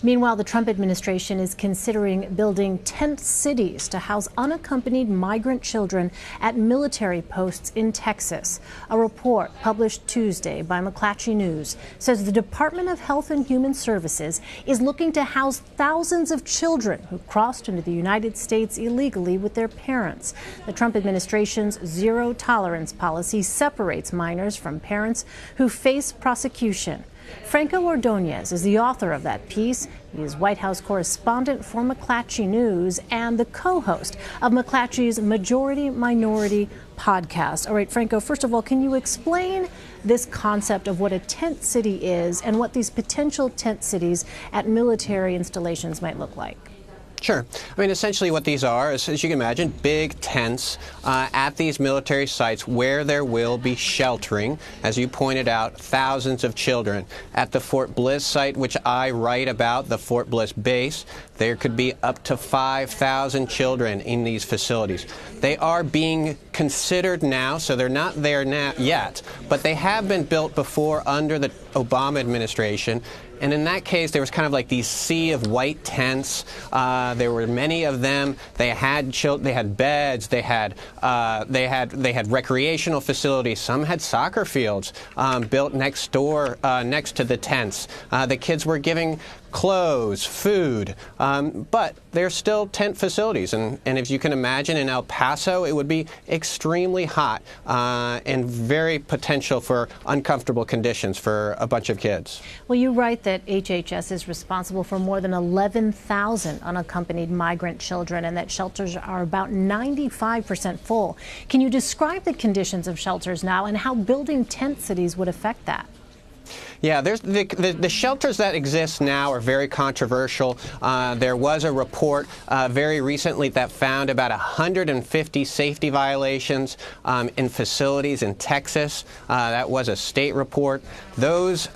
Meanwhile, the Trump administration is considering building tent cities to house unaccompanied migrant children at military posts in Texas. A report published Tuesday by McClatchy News says the Department of Health and Human Services is looking to house thousands of children who crossed into the United States illegally with their parents. The Trump administration's zero-tolerance policy separates minors from parents who face prosecution. Franco Ordonez is the author of that piece. He is White House correspondent for McClatchy News and the co-host of McClatchy's Majority Minority podcast. All right, Franco, first of all, can you explain this concept of what a tent city is and what these potential tent cities at military installations might look like? Sure. I mean, essentially what these are is, as you can imagine, big tents at these military sites where there will be sheltering, as you pointed out, thousands of children. At the Fort Bliss site, which I write about, the Fort Bliss base, there could be up to 5,000 children in these facilities. They are being considered now, so they're not there now yet, but they have been built before under the Obama administration. And in that case, there was kind of like these sea of white tents. There were many of them. They had beds. They had recreational facilities. Some had soccer fields built next door, next to the tents. The kids were giving clothes, food, but they're still tent facilities. And as you can imagine, in El Paso, it would be extremely hot and very potential for uncomfortable conditions for a bunch of kids. Well, you write that HHS is responsible for more than 11,000 unaccompanied migrant children and that shelters are about 95% full. Can you describe the conditions of shelters now and how building tent cities would affect that? Yeah, there's the shelters that exist now are very controversial. There was a report very recently that found about 150 safety violations in facilities in Texas. That was a state report. Those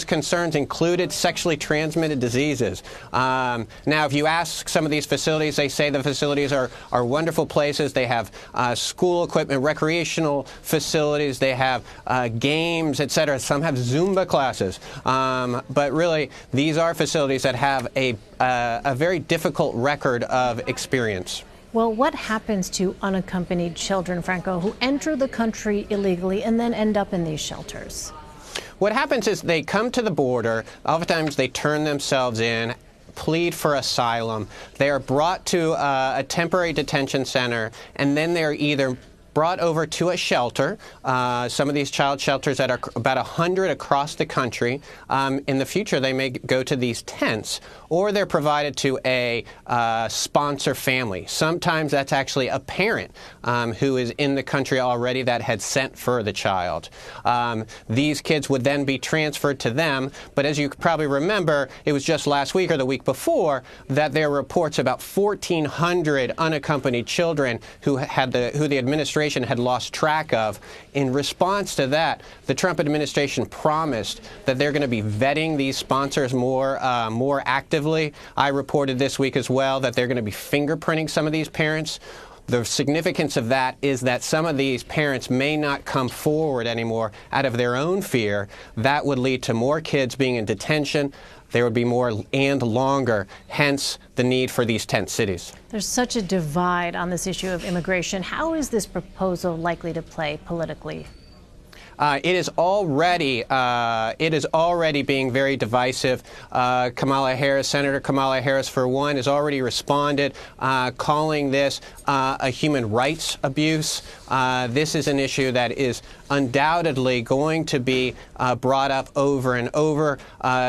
concerns included sexually transmitted diseases. Now, if you ask some of these facilities, they say the facilities are wonderful places. They have school equipment, recreational facilities. They have games, etc. Some have Zumba classes, but really these are facilities that have a very difficult record of experience. Well, what happens to unaccompanied children, Franco, who enter the country illegally and then end up in these shelters? What happens is they come to the border. Oftentimes they turn themselves in, plead for asylum. They are brought to a temporary detention center, and then they're either brought over to a shelter, some of these child shelters that are about 100 across the country. In the future, they may go to these tents, or they're provided to a sponsor family. Sometimes that's actually a parent who is in the country already that had sent for the child. These kids would then be transferred to them, but as you probably remember, it was just last week or the week before that there were reports about 1,400 unaccompanied children who the administration had lost track of. In response to that, the Trump administration promised that they're going to be vetting these sponsors more actively. I reported this week as well that they're going to be fingerprinting some of these parents. The significance of that is that some of these parents may not come forward anymore out of their own fear. That would lead to more kids being in detention. There would be more and longer, hence the need for these tent cities. There's such a divide on this issue of immigration. How is this proposal likely to play politically? It is already being very divisive. Kamala Harris, Senator Kamala Harris, for one, has already responded, calling this a human rights abuse. This is an issue that is undoubtedly going to be brought up over and over.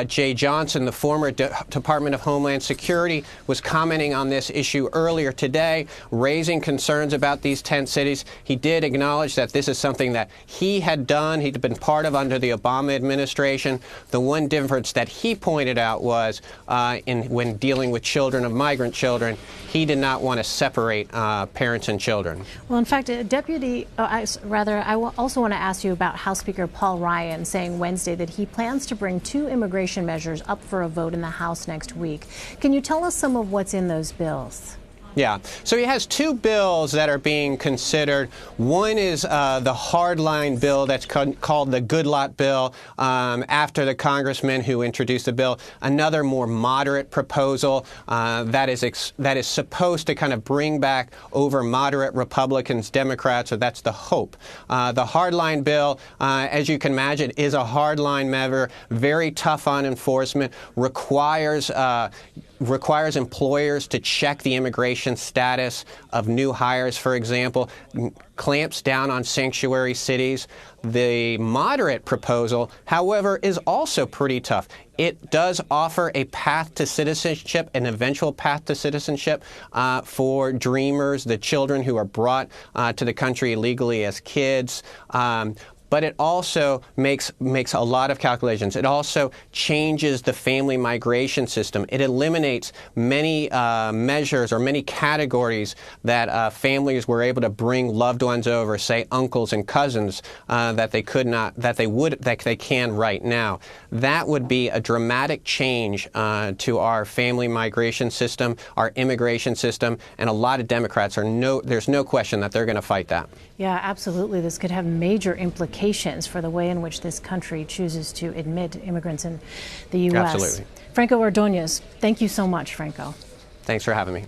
Jay Johnson, the former Department of Homeland Security, was commenting on this issue earlier today, raising concerns about these tent cities. He did acknowledge that this is something that he had done. He'd been part of under the Obama administration. The one difference that he pointed out was when dealing with children of migrant children, he did not want to separate parents and children. Well, in fact, I also want to ask you about House Speaker Paul Ryan saying Wednesday that he plans to bring 2 immigration measures up for a vote in the House next week. Can you tell us some of what's in those bills? Yeah. So he has two bills that are being considered. One is the hardline bill that's called the Good Lot bill, after the congressman who introduced the bill. Another more moderate proposal that is supposed to kind of bring back over moderate Republicans, Democrats, or that's the hope. The hardline bill, as you can imagine, is a hardline measure, very tough on enforcement, requires employers to check the immigration status of new hires, for example, clamps down on sanctuary cities. The moderate proposal, however, is also pretty tough. It does offer a path to citizenship, an eventual path to citizenship for dreamers, the children who are brought to the country illegally as kids. But it also makes a lot of calculations. It also changes the family migration system. It eliminates many measures or many categories that families were able to bring loved ones over, say uncles and cousins, that they can right now. That would be a dramatic change to our family migration system, our immigration system, and a lot of Democrats there's no question that they're going to fight that. Yeah, absolutely. This could have major implications for the way in which this country chooses to admit immigrants in the U.S. Absolutely. Franco Ordonez, thank you so much, Franco. Thanks for having me.